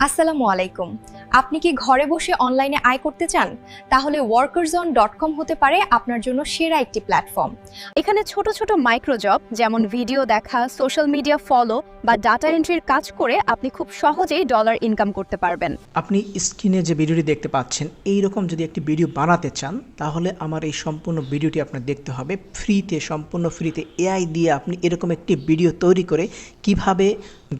আসসালামু আলাইকুম। আপনি কি ঘরে বসে অনলাইনে আয় করতে চান? তাহলে workerzone.com হতে পারে আপনার জন্য সেরা একটি প্ল্যাটফর্ম। এখানে ছোট ছোট মাইক্রো জব যেমন ভিডিও দেখা, সোশ্যাল মিডিয়া ফলো বা ডাটা এন্ট্রির কাজ করে আপনি খুব সহজেই ডলার ইনকাম করতে পারবেন। আপনি স্ক্রিনে যে ভিডিওটি দেখতে পাচ্ছেন এই রকম যদি একটি ভিডিও বানাতে চান তাহলে আমার এই সম্পূর্ণ ভিডিওটি আপনার দেখতে হবে ফ্রিতে, সম্পূর্ণ ফ্রিতে। এআই দিয়ে আপনি এরকম একটি ভিডিও তৈরি করে কিভাবে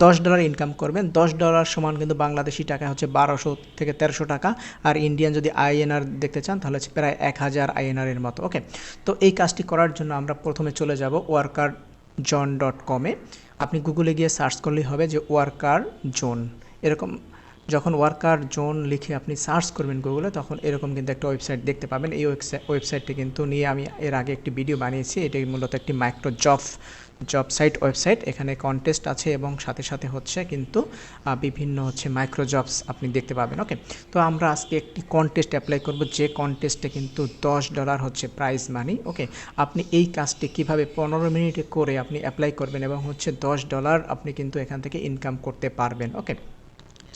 $10 ইনকাম করবেন। $10 সমান কিন্তু বাংলাদেশি টাকা হচ্ছে 1200 থেকে 1300 টাকা, আর ইন্ডিয়ান যদি আইএনআর দেখতে চান তাহলে হচ্ছে প্রায় 1000 আইএনআর এর মতো। ওকে, তো এই কাজটি করার জন্য আমরা প্রথমে চলে যাব workerzone.com-এ। আপনি গুগলে গিয়ে সার্চ করলেই হবে যে ওয়ার্কার জোন। এরকম যখন ওয়ার্কার জোন লিখে আপনি সার্চ করবেন গুগলে তখন এরকম কিন্তু একটা ওয়েবসাইট দেখতে পাবেন। এই ওয়েবসাইটটি কিন্তু নিয়ে আমি এর আগে একটি ভিডিও বানিয়েছি। এটি মূলত একটি মাইক্রো জব সাইট ওয়েবসাইট। এখানে কন্টেস্ট আছে এবং সাথে সাথে হচ্ছে কিন্তু বিভিন্ন হচ্ছে মাইক্রো জবস আপনি দেখতে পাবেন। ওকে, তো আমরা আজকে একটি কন্টেস্ট অ্যাপ্লাই করব, যে কন্টেস্টে কিন্তু $10 হচ্ছে প্রাইজ মানি। ওকে, আপনি এই কাজটি কিভাবে 15 মিনিটে করে আপনি অ্যাপ্লাই করবেন এবং হচ্ছে $10 আপনি কিন্তু এখান থেকে ইনকাম করতে পারবেন। ওকে,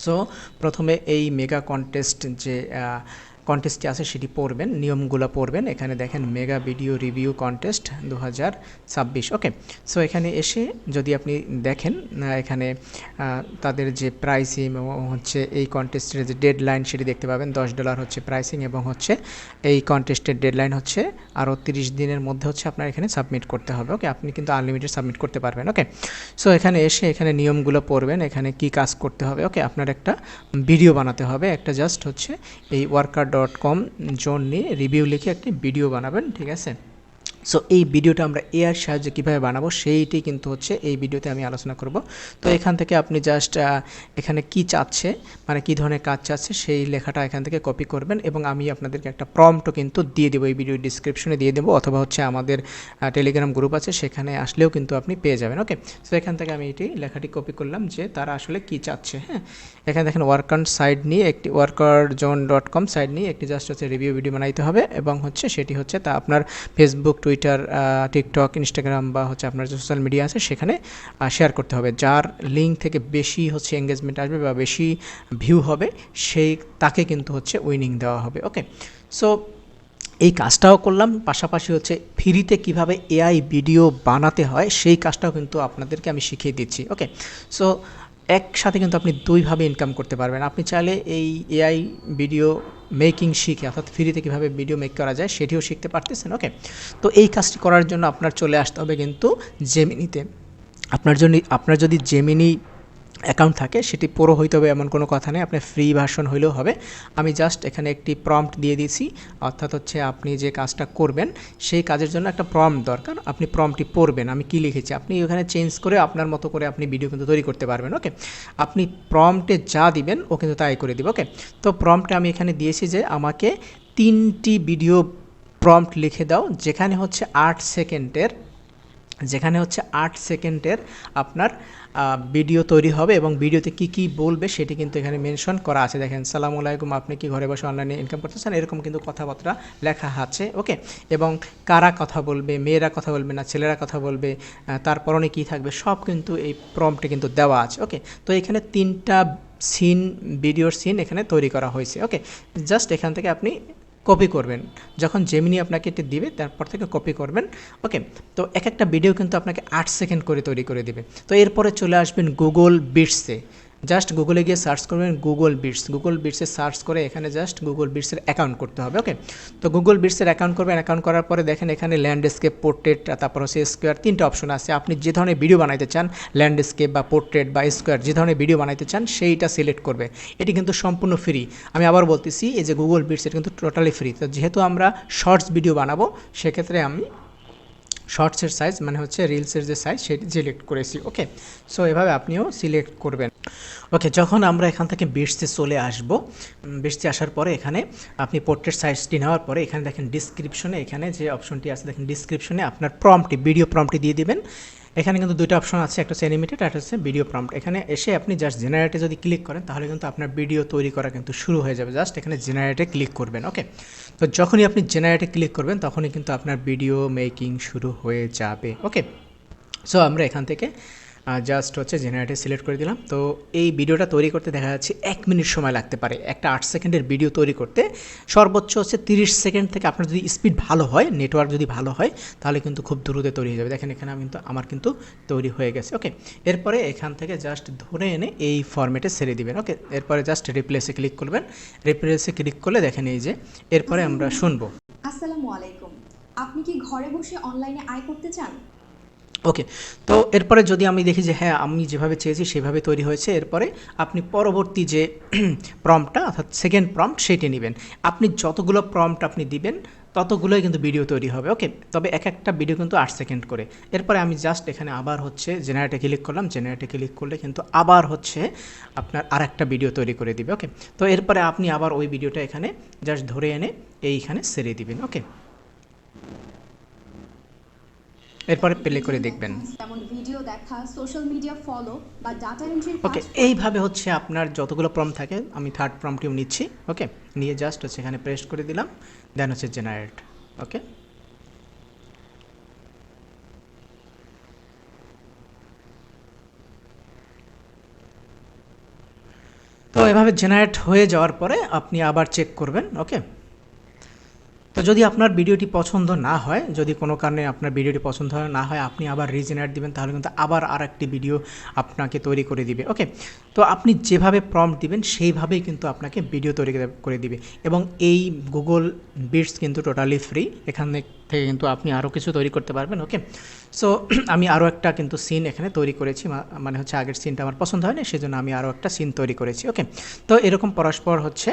সো প্রথমে এই মেগা কন্টেস্টটি আছে সেটি পড়বেন, নিয়মগুলো পড়বেন। এখানে দেখেন মেগা ভিডিও রিভিউ কন্টেস্ট 2026। ওকে, সো এখানে এসে যদি আপনি দেখেন এখানে তাদের যে প্রাইসিং এবং হচ্ছে এই কন্টেস্টের যে ডেডলাইন সেটি দেখতে পাবেন। $10 হচ্ছে প্রাইসিং এবং হচ্ছে এই কন্টেস্টের ডেডলাইন হচ্ছে আরও 30 দিনের মধ্যে হচ্ছে আপনার এখানে সাবমিট করতে হবে। ওকে, আপনি কিন্তু আনলিমিটেড সাবমিট করতে পারবেন। ওকে, সো এখানে এসে এখানে নিয়মগুলো পড়বেন, এখানে কি কাজ করতে হবে। ওকে, আপনার একটা ভিডিও বানাতে হবে, একটা জাস্ট হচ্ছে এই worker.com জোন নিয়ে রিভিউ লিখে একটি ভিডিও বানাবেন, ঠিক আছে। সো এই ভিডিওটা আমরা এআর সাহায্যে কীভাবে বানাবো সেইটি কিন্তু হচ্ছে এই ভিডিওতে আমি আলোচনা করব। তো এখান থেকে আপনি জাস্ট এখানে কি চাচ্ছে, মানে কী ধরনের কাজ চাচ্ছে সেই লেখাটা এখান থেকে কপি করবেন এবং আমি আপনাদেরকে একটা প্রম্পটও কিন্তু দিয়ে দেবো, এই ভিডিও ডিসক্রিপশনে দিয়ে দেবো, অথবা হচ্ছে আমাদের টেলিগ্রাম গ্রুপ আছে সেখানে আসলেও কিন্তু আপনি পেয়ে যাবেন। ওকে, সো এখান থেকে আমি এটি লেখাটি কপি করলাম যে তারা আসলে কি চাচ্ছে। হ্যাঁ, এখানে দেখেন ওয়ার্কার সাইড নিয়ে একটি workerzone.com সাইড নিয়ে একটি জাস্ট হচ্ছে রিভিউ ভিডিও বানাইতে হবে এবং হচ্ছে সেটি হচ্ছে তা আপনার ফেসবুক, টুইটার, টিকটক, ইনস্টাগ্রাম বা হচ্ছে আপনার যে সোশ্যাল মিডিয়া আছে সেখানে শেয়ার করতে হবে। যার লিঙ্ক থেকে বেশি হচ্ছে এঙ্গেজমেন্ট আসবে বা বেশি ভিউ হবে সেই তাকে কিন্তু হচ্ছে উইনিং দেওয়া হবে। ওকে, সো এই কাজটাও করলাম, পাশাপাশি হচ্ছে ফ্রিতে কিভাবে এআই ভিডিও বানাতে হয় সেই কাজটাও কিন্তু আপনাদেরকে আমি শিখিয়ে দিচ্ছি। ওকে, সো একসাথে কিন্তু আপনি দুইভাবে ইনকাম করতে পারবেন। আপনি চাইলে এই এআই ভিডিও মেকিং শিখে অর্থাৎ ফ্রিতে কীভাবে ভিডিও মেক করা যায় সেটিও শিখতে পারতেছেন। ওকে, তো এই কাজটি করার জন্য আপনার চলে আসতে হবে কিন্তু জেমিনিতে। আপনার যদি জেমিনি অ্যাকাউন্ট থাকে সেটি পুরো হইতে হবে এমন কোনো কথা নেই, আপনার ফ্রি ভার্সন হইলেও হবে। আমি জাস্ট এখানে একটি প্রম্পট দিয়ে দিয়েছি, অর্থাৎ হচ্ছে আপনি যে কাজটা করবেন সেই কাজের জন্য একটা প্রম্পট দরকার। আপনি প্রম্পটটি পড়বেন, আমি কি লিখেছি আপনি ওখানে চেঞ্জ করে আপনার মতো করে আপনি ভিডিও কিন্তু তৈরি করতে পারবেন। ওকে, আপনি প্রম্পটে যা দিবেন ও কিন্তু তাই করে দিবে। ওকে, তো প্রম্পটে আমি এখানে দিয়েছি যে আমাকে 3টি ভিডিও প্রম্পট লিখে দাও যেখানে হচ্ছে 8 সেকেন্ডের আপনার ভিডিও তৈরি হবে এবং ভিডিওতে কি কি বলবে সেটি কিন্তু এখানে মেনশন করা আছে। দেখেন, সালামু আলাইকুম, আপনি কি ঘরে বসে অনলাইনে ইনকাম করতেছেন, এরকম কিন্তু কথাবার্তা লেখা আছে। ওকে, এবং কারা কথা বলবে, মেয়েরা কথা বলবে না ছেলেরা কথা বলবে, তার পরনে কী থাকবে সব কিন্তু এই প্রম্পটে কিন্তু দেওয়া আছে। ওকে, তো এখানে 3টা ভিডিওর সিন এখানে তৈরি করা হয়েছে। ওকে, জাস্ট এখান থেকে আপনি কপি করবেন, যখন জেমিনি আপনাকে এটি দিবে তারপর থেকে কপি করবেন। ওকে, তো এক একটা ভিডিও কিন্তু আপনাকে 8 সেকেন্ড করে তৈরি করে দিবে। তো এরপরে চলে আসবেন গুগল বিটসে, জাস্ট গুগলে গিয়ে সার্চ করবেন গুগল বিটসে সার্চ করে এখানে জাস্ট গুগল বিটসের অ্যাকাউন্ট করতে হবে। ওকে, তো গুগল বিটসের অ্যাকাউন্ট করবেন, অ্যাকাউন্ট করার পরে দেখেন এখানে ল্যান্ডস্কেপ, পোর্ট্রেট, তারপর হচ্ছে স্কোয়ার, 3টা অপশন আছে। আপনি যে ধরনের ভিডিও বানাইতে চান, ল্যান্ডস্কেপ বা পোর্ট্রেট বা স্কোয়ার, যে ধরনের ভিডিও বানাইতে চান সেইটা সিলেক্ট করবে। এটি কিন্তু সম্পূর্ণ ফ্রি। আমি আবার বলতেছি এই যে গুগল বিটস এটা কিন্তু টোটালি ফ্রি। তো যেহেতু আমরা শর্টস ভিডিও বানাবো সেক্ষেত্রে আমি শর্টসের সাইজ মানে হচ্ছে রিলসের যে সাইজ সেটি সিলেক্ট করেছি। ওকে, সো এভাবে আপনিও সিলেক্ট করবেন। ওকে, যখন আমরা এখান থেকে বিটসে চলে আসবো, বিটসে আসার পরে এখানে আপনি পোর্ট্রেট সাইজটি নেওয়ার পরে এখানে দেখেন ডিসক্রিপশনে, এখানে যে অপশনটি আছে দেখেন ডিসক্রিপশনে আপনার প্রম্পটটি, ভিডিও প্রম্পটটি দিয়ে দিবেন। এখানে কিন্তু 2টা অপশন আছে, একটা হচ্ছে অ্যানিমেটেড আর একটা হচ্ছে ভিডিও প্রম্পট। এখানে এসে আপনি জাস্ট জেনারেটে যদি ক্লিক করেন তাহলে কিন্তু আপনার ভিডিও তৈরি করা কিন্তু শুরু হয়ে যাবে। জাস্ট এখানে জেনারেটে ক্লিক করবেন। ওকে, তো যখনই আপনি জেনারেটে ক্লিক করবেন তখনই কিন্তু আপনার ভিডিও মেকিং শুরু হয়ে যাবে। ওকে, সো আমরা এখান থেকে জাস্ট হচ্ছে জেনারেটর সিলেক্ট করে দিলাম। তো এই ভিডিওটা তৈরি করতে দেখা যাচ্ছে 1 মিনিট সময় লাগতে পারে। একটা 8 সেকেন্ডের ভিডিও তৈরি করতে সর্বোচ্চ হচ্ছে 30 সেকেন্ড থেকে, আপনার যদি স্পিড ভালো হয়, নেটওয়ার্ক যদি ভালো হয়, তাহলে কিন্তু খুব দ্রুত তৈরি হয়ে যাবে। দেখেন এখানে আমার কিন্তু তৈরি হয়ে গেছে। ওকে, এরপরে এখান থেকে জাস্ট ধরে এনে এই ফরম্যাটে ছেড়ে দিবেন। ওকে, এরপরে জাস্ট রিপ্লেসে ক্লিক করবেন। রিপ্লেসে ক্লিক করলে দেখেন এই যে এরপরে আমরা শুনবো। আসসালামু আলাইকুম, আপনি কি ঘরে বসে অনলাইনে আয় করতে চান? ওকে, তো এরপরে যদি আমি দেখি যে হ্যাঁ আমি যেভাবে চেয়েছি সেভাবে তৈরি হয়েছে, এরপরে আপনি পরবর্তী যে প্রম্পটটা অর্থাৎ সেকেন্ড প্রম্পট সেটি নেবেন। আপনি যতগুলো প্রম্পট আপনি দিবেন ততগুলোই কিন্তু ভিডিও তৈরি হবে। ওকে, তবে এক একটা ভিডিও কিন্তু 8 সেকেন্ড করে। এরপরে আমি জাস্ট এখানে আবার হচ্ছে জেনারেটে ক্লিক করলাম। জেনারেটে ক্লিক করলে কিন্তু আবার হচ্ছে আপনার আর একটা ভিডিও তৈরি করে দিবে। ওকে, তো এরপরে আপনি আবার ওই ভিডিওটা এখানে জাস্ট ধরে এনে এইখানে ছেড়ে দিবেন। ওকে, এরপরে প্লে করে দেখবেন। যেমন ভিডিও দেখা, সোশ্যাল মিডিয়া ফলো বা ডাটা এন্ট্রির ওকে, এইভাবে হচ্ছে আপনার যতগুলো প্রম্পট থাকে, আমি থার্ড প্রম্পটিও নিচ্ছি। ওকে, নিয়ে জাস্ট হচ্ছে এখানে প্রেস করে দিলাম, দেন হচ্ছে জেনারেট। ওকে, তো এভাবে জেনারেট হয়ে যাওয়ার পরে আপনি আবার চেক করবেন। ওকে, তো যদি আপনার ভিডিওটি পছন্দ না হয়, যদি কোনো কারণে আপনার ভিডিওটি পছন্দ না হয়, আপনি আবার রিজেনারেট দিবেন, তাহলে কিন্তু আবার আর একটি ভিডিও আপনাকে তৈরি করে দিবে। ওকে, তো আপনি যেভাবে প্রম্পট দিবেন সেইভাবেই কিন্তু আপনাকে ভিডিও তৈরি করে দিবে। এবং এই গুগল বিটস কিন্তু টোটালি ফ্রি, এখান থেকে কিন্তু আপনি আরও কিছু তৈরি করতে পারবেন। ওকে, সো আমি আরও একটা কিন্তু সিন এখানে তৈরি করেছি, মানে হচ্ছে আগের সিনটা আমার পছন্দ হয়নি, সেজন্য আমি আরও একটা সিন তৈরি করেছি। ওকে, তো এরকম পরস্পর হচ্ছে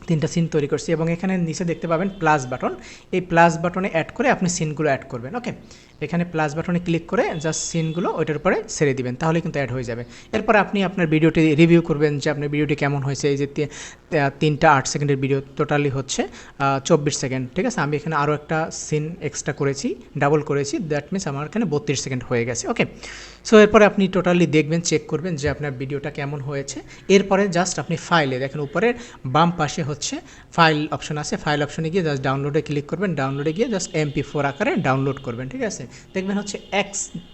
3টা সিন তৈরি করছি। এবং এখানে নিচে দেখতে পাবেন প্লাস বাটন, এই প্লাস বাটনে অ্যাড করে আপনি সিনগুলো অ্যাড করবেন। ওকে, এখানে প্লাস বাটনে ক্লিক করে জাস্ট সিনগুলো ওইটার উপরে ছেড়ে দিবেন, তাহলে কিন্তু অ্যাড হয়ে যাবে। এরপর আপনি আপনার ভিডিওটি রিভিউ করবেন যে আপনার ভিডিওটি কেমন হয়েছে। এই যে 3টা 8 সেকেন্ডের ভিডিও টোটালি হচ্ছে 24 সেকেন্ড, ঠিক আছে। আমি এখানে আরও একটা সিন এক্সট্রা করেছি, ডাবল করেছি, দ্যাট মিনস আমার এখানে 32 সেকেন্ড হয়ে গেছে। ওকে, সো এরপরে আপনি টোটালি দেখবেন, চেক করবেন যে আপনার ভিডিওটা কেমন হয়েছে। এরপরে জাস্ট আপনি ফাইলে দেখেন উপরের বাম পাশে হচ্ছে ফাইল অপশন আছে, ফাইল অপশনে গিয়ে জাস্ট ডাউনলোডে ক্লিক করবেন। ডাউনলোডে গিয়ে জাস্ট MP4 আকারে ডাউনলোড করবেন, ঠিক আছে। দেখবেন হচ্ছে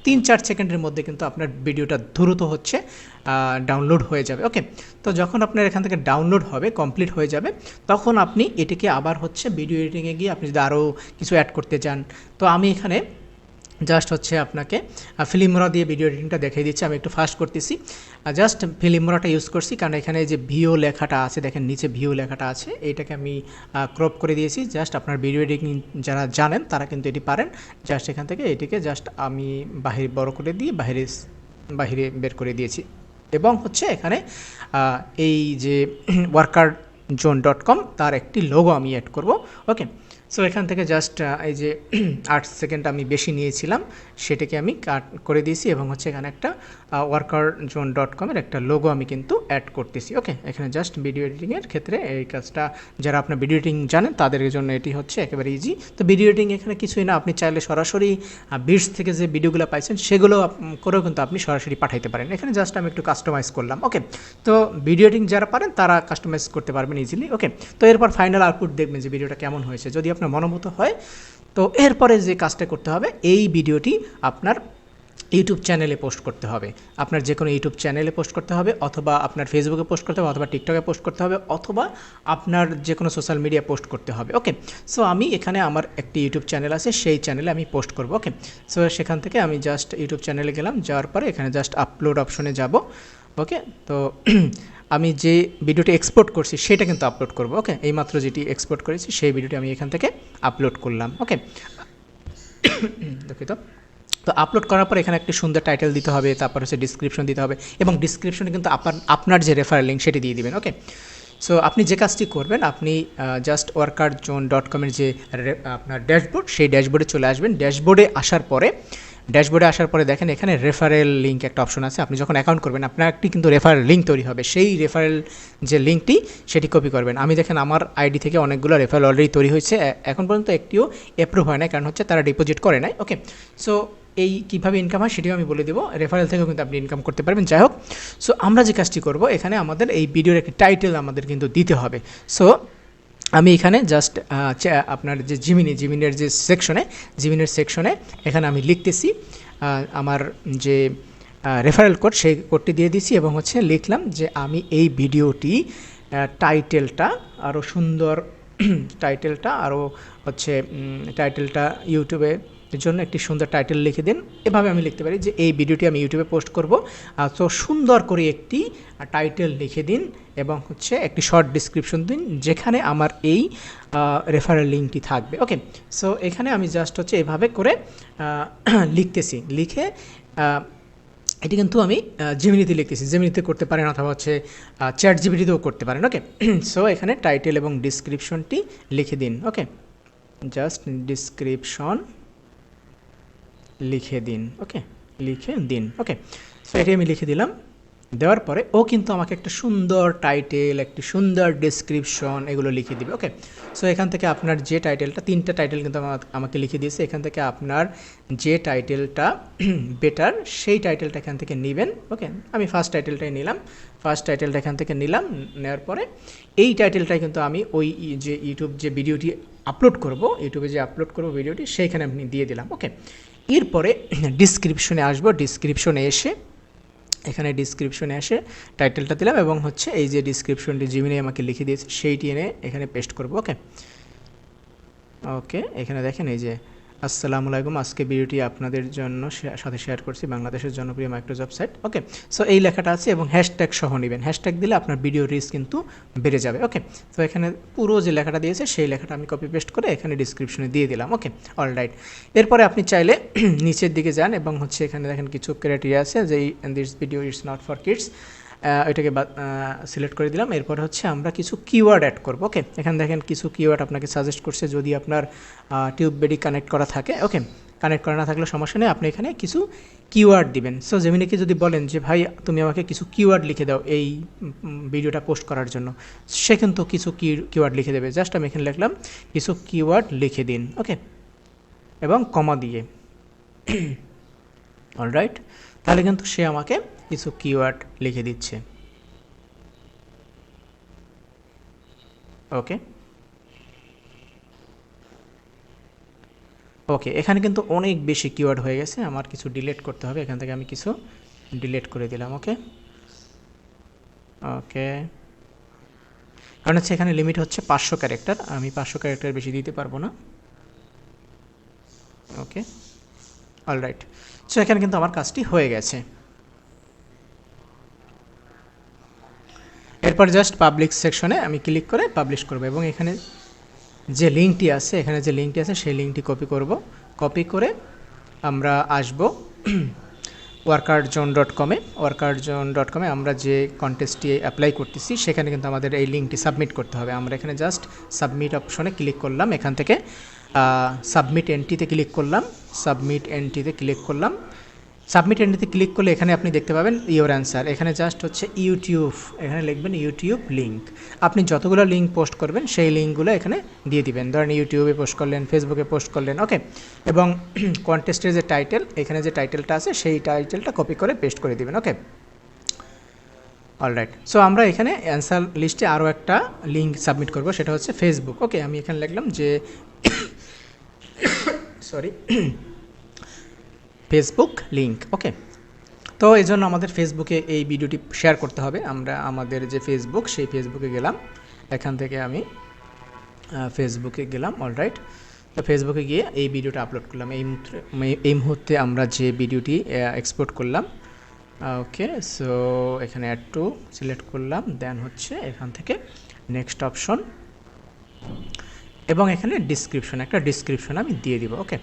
3-4 সেকেন্ডের মধ্যে কিন্তু আপনার ভিডিওটা দ্রুত হচ্ছে ডাউনলোড হয়ে যাবে। ওকে, তো যখন আপনার এখান থেকে ডাউনলোড হবে, কমপ্লিট হয়ে যাবে, তখন আপনি এটিকে আবার হচ্ছে ভিডিও এডিটিংয়ে গিয়ে আপনি যদি আরও কিছু অ্যাড করতে চান, তো আমি এখানে জাস্ট হচ্ছে আপনাকে ফিল্মরা দিয়ে ভিডিও এডিটিংটা দেখিয়ে দিচ্ছি। আমি একটু ফাস্ট করতেছি, জাস্ট ফিল্মরাটা ইউজ করছি, কারণ এখানে যে ভিও লেখাটা আছে, দেখেন নিচে ভিও লেখাটা আছে, এইটাকে আমি ক্রপ করে দিয়েছি। জাস্ট আপনার ভিডিও এডিটিং যারা জানেন তারা কিন্তু এটি পারেন। জাস্ট এখান থেকে এটিকে জাস্ট আমি বাহিরে বড় করে দিয়ে বাহিরে বের করে দিয়েছি। এবং হচ্ছে এখানে এই যে workerzone.com তার একটি লোগো আমি অ্যাড করব। ওকে, সো এখান থেকে জাস্ট এই যে 8 সেকেন্ড আমি বেশি নিয়েছিলাম সেটাকে আমি কাট করে দিয়েছি, এবং হচ্ছে এখানে একটা workerzone.com এর একটা লোগো আমি কিন্তু অ্যাড করতেছি। ওকে, এখানে জাস্ট ভিডিও এডিটিংয়ের ক্ষেত্রে এই কাজটা যারা আপনার ভিডিও এডিটিং জানেন তাদের জন্য এটি হচ্ছে একেবারে ইজি। তো ভিডিও এডিটিং এখানে কিছুই না, আপনি চাইলে সরাসরি বিটস থেকে যে ভিডিওগুলো পাইছেন সেগুলো করেও কিন্তু আপনি সরাসরি পাঠাইতে পারেন। এখানে জাস্ট আমি একটু কাস্টমাইজ করলাম। ওকে, তো ভিডিও এডিটিং যারা পারেন তারা কাস্টমাইজ করতে পারবেন ইজিলি। ওকে, তো এরপর ফাইনাল আউটপুট দেখবেন যে ভিডিওটা কেমন হয়েছে। যদি আপনার মনোমতো হয়, তো এরপরে যে কাজটা করতে হবে, এই ভিডিওটি আপনার ইউটিউব চ্যানেলে পোস্ট করতে হবে। আপনার যে কোনো ইউটিউব চ্যানেলে পোস্ট করতে হবে, অথবা আপনার ফেসবুকে পোস্ট করতে হবে, অথবা টিকটকে পোস্ট করতে হবে, অথবা আপনার যে কোনো সোশ্যাল মিডিয়া পোস্ট করতে হবে। ওকে, সো আমি এখানে আমার একটি ইউটিউব চ্যানেল আছে, সেই চ্যানেলে আমি পোস্ট করব। ওকে, সো সেখান থেকে আমি জাস্ট ইউটিউব চ্যানেলে গেলাম, যাওয়ার পরে এখানে জাস্ট আপলোড অপশনে যাব। ওকে, তো আমি যে ভিডিওটি এক্সপোর্ট করছি সেটা কিন্তু আপলোড করব। ওকে, এইমাত্র যেটি এক্সপোর্ট করেছি সেই ভিডিওটি আমি এখান থেকে আপলোড করলাম। ওকে, দুঃখিত। তো আপলোড করার পর এখানে একটি সুন্দর টাইটেল দিতে হবে, তারপর হচ্ছে ডিসক্রিপশন দিতে হবে, এবং ডিসক্রিপশনে কিন্তু আপনার যে রেফারেল লিঙ্ক সেটি দিয়ে দিবেন। ওকে, সো আপনি যে কাজটি করবেন, আপনি জাস্ট workerzone.com এর যে আপনার ড্যাশবোর্ড, সেই ড্যাশবোর্ডে চলে আসবেন। ড্যাশবোর্ডে আসার পরে দেখেন এখানে রেফারেল লিঙ্ক একটা অপশন আছে। আপনি যখন অ্যাকাউন্ট করবেন আপনার একটি কিন্তু রেফারেল লিঙ্ক তৈরি হবে, সেই রেফারেল যে লিঙ্কটি সেটি কপি করবেন। আমি দেখেন আমার আইডি থেকে অনেকগুলো রেফারেল অলরেডি তৈরি হয়েছে, এখন পর্যন্ত একটিও অ্যাপ্রুভ হয় না, কারণ হচ্ছে তারা ডিপোজিট করে নাই। ওকে, সো এই কীভাবে ইনকাম হয় সেটিও আমি বলে দেবো, রেফারেল থেকেও কিন্তু আপনি ইনকাম করতে পারবেন। যাই হোক, সো আমরা যে কাজটি করব, এখানে আমাদের এই ভিডিওর একটি টাইটেল আমাদের কিন্তু দিতে হবে। সো আমি এখানে জাস্ট আপনার যে জিমিনের যে জিমিনের সেকশনে এখানে আমি লিখতেছি আমার যে রেফারেল কোড, সেই কোডটি দিয়ে দিছি এবং হচ্ছে লিখলাম যে আমি এই ভিডিওটি টাইটেলটা আরও সুন্দর টাইটেলটা আরও হচ্ছে টাইটেলটা ইউটিউবের জন্য একটি সুন্দর টাইটেল লিখে দিন। এভাবে আমি লিখতে পারি যে এই ভিডিওটি আমি ইউটিউবে পোস্ট করব, তো সুন্দর করে একটি টাইটেল লিখে দিন এবং হচ্ছে একটি শর্ট ডিসক্রিপশন দিন যেখানে আমার এই রেফারেল লিঙ্কটি থাকবে। ওকে, সো এখানে আমি জাস্ট হচ্ছে এভাবে করে লিখতেছি, লিখে এটি কিন্তু আমি জেমিনিতে লিখতেছি, জেমিনিতে করতে পারেন অথবা হচ্ছে চ্যাট জিপিটিতেও করতে পারেন। ওকে, সো এখানে টাইটেল এবং ডিসক্রিপশনটি লিখে দিন। ওকে, জাস্ট ডিসক্রিপশন লিখে দিন। ওকে, লিখে দিন। ওকে, সো এটি আমি লিখে দিলাম। দেওয়ার পরে ও কিন্তু আমাকে একটা সুন্দর টাইটেল, একটি সুন্দর ডেসক্রিপশন এগুলো লিখে দিবে। ওকে, সো এখান থেকে আপনার যে টাইটেলটা, 3টা টাইটেল কিন্তু আমাকে লিখে দিয়েছে, এখান থেকে আপনার যে টাইটেলটা বেটার সেই টাইটেলটা এখান থেকে নেবেন। ওকে, আমি ফার্স্ট টাইটেলটাই নিলাম, ফার্স্ট টাইটেলটা এখান থেকে নিলাম। নেওয়ার পরে এই টাইটেলটাই কিন্তু আমি ওই যে ইউটিউব যে ভিডিওটি আপলোড করব, ইউটিউবে যে আপলোড করব ভিডিওটি, সেইখানে আমি দিয়ে দিলাম। ওকে, এরপরে ডিসক্রিপশনে আসবো, ডিসক্রিপশনে এসে এখানে ডিসক্রিপশনে এসে টাইটেলটা দিলাম এবং হচ্ছে এই যে ডিসক্রিপশনটি জিমিনি আমাকে লিখে দিয়েছে সেইটি এনে এখানে পেস্ট করব। ওকে, ওকে, এখানে দেখেন এই যে আসসালামু আলাইকুম, আজকে ভিডিওটি আপনাদের জন্য সাথে শেয়ার করছি বাংলাদেশের জনপ্রিয় মাইক্রোজব সাইট। ওকে, সো এই লেখাটা আছে এবং হ্যাশট্যাগ সহ নেবেন, হ্যাশট্যাগ দিলে আপনার ভিডিও রিচ কিন্তু বেড়ে যাবে। ওকে, তো এখানে পুরো যে লেখাটা দিয়েছে সেই লেখাটা আমি কপি পেস্ট করে এখানে ডিসক্রিপশনে দিয়ে দিলাম। ওকে, অলরাইট। এরপরে আপনি চাইলে নিচের দিকে যান এবং হচ্ছে এখানে দেখেন কিছু ক্রাইটেরিয়া আছে যে this video is not for kids, এটাকে সিলেক্ট করে দিলাম। এরপর হচ্ছে আমরা কিছু কিওয়ার্ড অ্যাড করব। ওকে, এখানে দেখেন কিছু কিওয়ার্ড আপনাকে সাজেস্ট করছে যদি আপনার টিউববেডি কানেক্ট করা থাকে। ওকে, কানেক্ট করা না থাকলে সমস্যা নেই, আপনি এখানে কিছু কিওয়ার্ড দিবেন। সো জেমিনিকে যদি বলেন যে ভাই তুমি আমাকে কিছু কিওয়ার্ড লিখে দাও এই ভিডিওটা পোস্ট করার জন্য, সে কিন্তু কিছু কিওয়ার্ড লিখে দেবে। জাস্ট আমি এখানে লিখলাম কিছু কিওয়ার্ড লিখে দিন। ওকে, এবং কমা দিয়ে অলরাইট, তাহলে কিন্তু সে আমাকে কিছু কিওয়ার্ড লিখে দিচ্ছে। ওকে, ওকে, এখানে কিন্তু অনেক বেশি কিওয়ার্ড হয়ে গেছে, আমার কিছু ডিলিট করতে হবে, এখান থেকে আমি কিছু ডিলিট করে দিলাম। ওকে, ওকে, কারণ হচ্ছে এখানে লিমিট হচ্ছে 500 ক্যারেক্টার, আমি 500 ক্যারেক্টার বেশি দিতে পারবো না। ওকে, অলরাইট, সো এখানে কিন্তু আমার কাজটি হয়ে গেছে। এরপর জাস্ট পাবলিক সেকশনে আমি ক্লিক করে পাবলিশ করব এবং এখানে যে লিঙ্কটি আছে, এখানে যে লিঙ্কটি আছে সেই লিঙ্কটি কপি করব। কপি করে আমরা আসব workardzone.com-এ। workardzone.com-এ আমরা যে কন্টেস্টটি অ্যাপ্লাই করতেছি সেখানে কিন্তু আমাদের এই লিঙ্কটি সাবমিট করতে হবে। আমরা এখানে জাস্ট সাবমিট অপশনে ক্লিক করলাম, এখান থেকে সাবমিট এন্ট্রিতে ক্লিক করলাম, সাবমিট এন্ট্রিতে ক্লিক করলাম। সাবমিট এন্ট্রিতে ক্লিক করলে এখানে আপনি দেখতে পাবেন ইওর অ্যান্সার, এখানে জাস্ট হচ্ছে ইউটিউব, এখানে লিখবেন ইউটিউব লিঙ্ক। আপনি যতগুলো লিঙ্ক পোস্ট করবেন সেই লিঙ্কগুলো এখানে দিয়ে দিবেন। ধরেন ইউটিউবে পোস্ট করলেন, ফেসবুকে পোস্ট করলেন। ওকে, এবং কন্টেস্টের যে টাইটেল, এখানে যে টাইটেলটা আছে সেই টাইটেলটা কপি করে পেস্ট করে দিবেন। ওকে, অলরাইট, সো আমরা এখানে অ্যান্সার লিস্টে আরও একটা লিঙ্ক সাবমিট করব, সেটা হচ্ছে ফেসবুক। ওকে, আমি এখানে লিখলাম যে সরি ফেসবুক লিঙ্ক। ওকে, তো এই জন্য আমাদের ফেসবুকে এই ভিডিওটি শেয়ার করতে হবে। আমরা আমাদের যে ফেসবুক সেই ফেসবুকে গেলাম, এখান থেকে আমি ফেসবুকে গেলাম। অলরাইট, তো ফেসবুকে গিয়ে এই ভিডিওটা আপলোড করলাম। এই মুহূর্তে আমরা যে ভিডিওটি এক্সপোর্ট করলাম। ওকে, সো এখানে অ্যাড টু সিলেক্ট করলাম, দেন হচ্ছে এখান থেকে নেক্সট অপশন এবং এখানে ডিসক্রিপশন, একটা ডিসক্রিপশন আমি দিয়ে দিব। ওকে,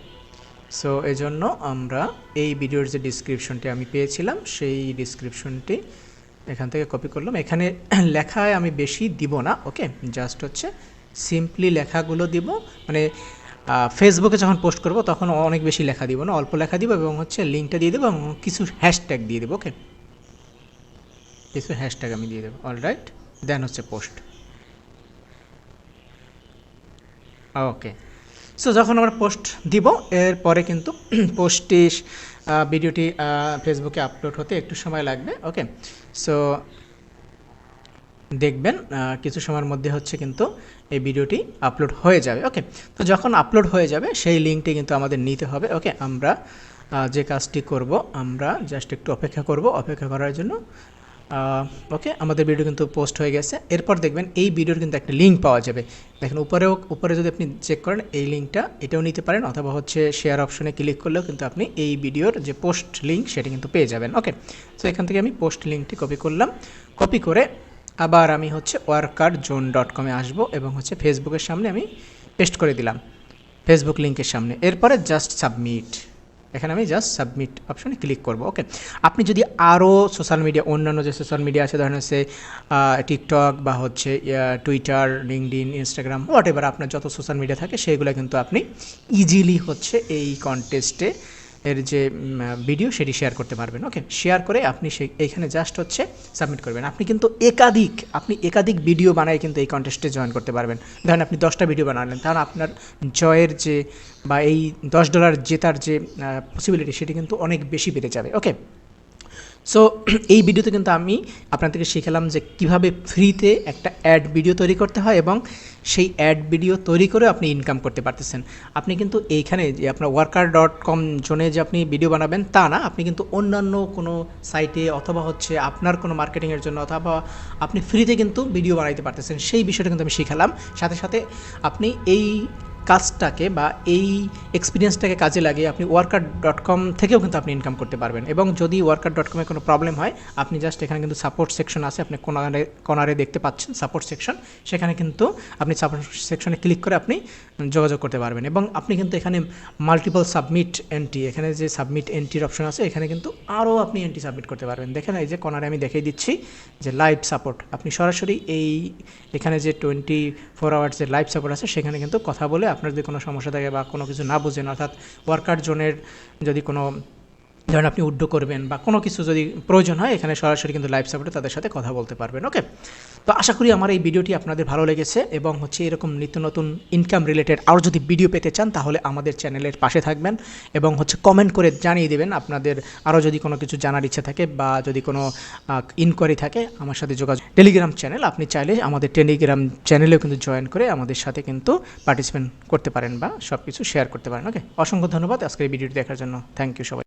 সো এই জন্য আমরা এই ভিডিওর যে ডিসক্রিপশনটি আমি পেয়েছিলাম সেই ডিসক্রিপশনটি এখান থেকে কপি করলাম। এখানে লেখায় আমি বেশি দিব না। ওকে, জাস্ট হচ্ছে সিম্পলি লেখাগুলো দিব, মানে ফেসবুকে যখন পোস্ট করব তখন অনেক বেশি লেখা দিব না, অল্প লেখা দিব এবং হচ্ছে লিঙ্কটা দিয়ে দেবো এবং কিছু হ্যাশট্যাগ দিয়ে দেবো। ওকে, কিছু হ্যাশট্যাগ আমি দিয়ে দেবো। অলরাইট, দেন হচ্ছে পোস্ট। ওকে, সো যখন আমরা পোস্ট দিব এরপরে কিন্তু পোস্টটি ভিডিওটি ফেসবুকে আপলোড হতে একটু সময় লাগবে। ওকে, সো দেখবেন কিছু সময়ের মধ্যে হচ্ছে কিন্তু এই ভিডিওটি আপলোড হয়ে যাবে। ওকে, তো যখন আপলোড হয়ে যাবে সেই লিঙ্কটি কিন্তু আমাদের নিতে হবে। ওকে, আমরা যে কাজটি করব, আমরা জাস্ট একটু অপেক্ষা করব। অপেক্ষা করার জন্য ওকে, আমাদের ভিডিও কিন্তু পোস্ট হয়ে গেছে। এরপর দেখবেন এই ভিডিওর কিন্তু একটা লিঙ্ক পাওয়া যাবে। দেখেন উপরে যদি আপনি চেক করেন এই লিঙ্কটা, এটাও নিতে পারেন, অথবা হচ্ছে শেয়ার অপশনে ক্লিক করলেও কিন্তু আপনি এই ভিডিওর যে পোস্ট লিঙ্ক সেটা কিন্তু পেয়ে যাবেন। ওকে, সো এখান থেকে আমি পোস্ট লিঙ্কটি কপি করলাম। কপি করে আবার আমি হচ্ছে workerzone.com-এ আসবো এবং হচ্ছে ফেসবুকের সামনে আমি পেস্ট করে দিলাম, ফেসবুক লিঙ্কের সামনে। এরপরে জাস্ট সাবমিট, এখানে আমি জাস্ট সাবমিট অপশনে ক্লিক করব। ওকে, আপনি যদি আরও সোশ্যাল মিডিয়া, অন্যান্য যে সোশ্যাল মিডিয়া আছে, ধরেন হচ্ছে টিকটক বা হচ্ছে Twitter, LinkedIn, Instagram, what ever আপনার যত সোশ্যাল মিডিয়া থাকে সেগুলো কিন্তু আপনি ইজিলি হচ্ছে এই কন্টেস্টে এর যে ভিডিও সেটি শেয়ার করতে পারবেন। ওকে, শেয়ার করে আপনি এইখানে জাস্ট হচ্ছে সাবমিট করবেন। আপনি কিন্তু একাধিক ভিডিও বানায় কিন্তু এই কন্টেস্টে জয়েন করতে পারবেন। ধরেন আপনি 10টা ভিডিও বানালেন, তাহলে আপনার জয়ের যে বা এই $10 জেতার যে পসিবিলিটি সেটি কিন্তু অনেক বেশি বেড়ে যাবে। ওকে, সো এই ভিডিওতে কিন্তু আমি আপনাদেরকে শিখালাম যে কিভাবে ফ্রিতে একটা অ্যাড ভিডিও তৈরি করতে হয় এবং সেই অ্যাড ভিডিও তৈরি করে আপনি ইনকাম করতে পারতেছেন। আপনি কিন্তু এইখানে যে আপনার worker.com জোনে যে আপনি ভিডিও বানাবেন তা না, আপনি কিন্তু অন্যান্য কোনো সাইটে অথবা হচ্ছে আপনার কোনো মার্কেটিংয়ের জন্য অথবা আপনি ফ্রিতে কিন্তু ভিডিও বানাইতে পারতেছেন। সেই বিষয়টা কিন্তু আমি শিখালাম। সাথে সাথে আপনি এই কাজটাকে বা এই এক্সপিরিয়েন্সটাকে কাজে লাগিয়ে আপনি worker.com থেকেও কিন্তু আপনি ইনকাম করতে পারবেন। এবং যদি worker.com-এ কোনো প্রবলেম হয়, আপনি জাস্ট এখানে কিন্তু সাপোর্ট সেকশন আছে, আপনি কর্নারে দেখতে পাচ্ছেন সাপোর্ট সেকশন, সেখানে কিন্তু আপনি সাপোর্ট সেকশনে ক্লিক করে আপনি যোগাযোগ করতে পারবেন। এবং আপনি কিন্তু এখানে মাল্টিপল সাবমিট এন্ট্রি, এখানে যে সাবমিট এন্ট্রির অপশন আছে, এখানে কিন্তু আরও আপনি এন্ট্রি সাবমিট করতে পারবেন। দেখেন এই যে কর্নারে আমি দেখিয়ে দিচ্ছি যে লাইভ সাপোর্ট, আপনি সরাসরি এখানে যে 24 আওয়ার্স যে লাইভ সাপোর্ট আছে সেখানে কিন্তু কথা বলে আপনার যদি কোনো সমস্যা থাকে বা কোনো কিছু না বুঝেন, অর্থাৎ ওয়ার্কার জোনের যদি কোনো ধরেন আপনি উড্ডো করবেন বা কোনো কিছু যদি প্রয়োজন হয়, এখানে সরাসরি কিন্তু লাইভ সাপোর্টে তাদের সাথে কথা বলতে পারবেন। ওকে, তো আশা করি আমার এই ভিডিওটি আপনাদের ভালো লেগেছে এবং হচ্ছে এরকম নিত্য নতুন ইনকাম রিলেটেড আরও যদি ভিডিও পেতে চান তাহলে আমাদের চ্যানেলের পাশে থাকবেন এবং হচ্ছে কমেন্ট করে জানিয়ে দেবেন আপনাদের আরও যদি কোনো কিছু জানার ইচ্ছা থাকে বা যদি কোনো ইনকোয়ারি থাকে আমার সাথে যোগাযোগ। টেলিগ্রাম চ্যানেল, আপনি চাইলে আমাদের টেলিগ্রাম চ্যানেলেও কিন্তু জয়েন করে আমাদের সাথে কিন্তু পার্টিসিপেট করতে পারেন বা সব কিছু শেয়ার করতে পারেন। ওকে, অসংখ্য ধন্যবাদ আজকের এই ভিডিওটি দেখার জন্য। থ্যাংক ইউ সবাই।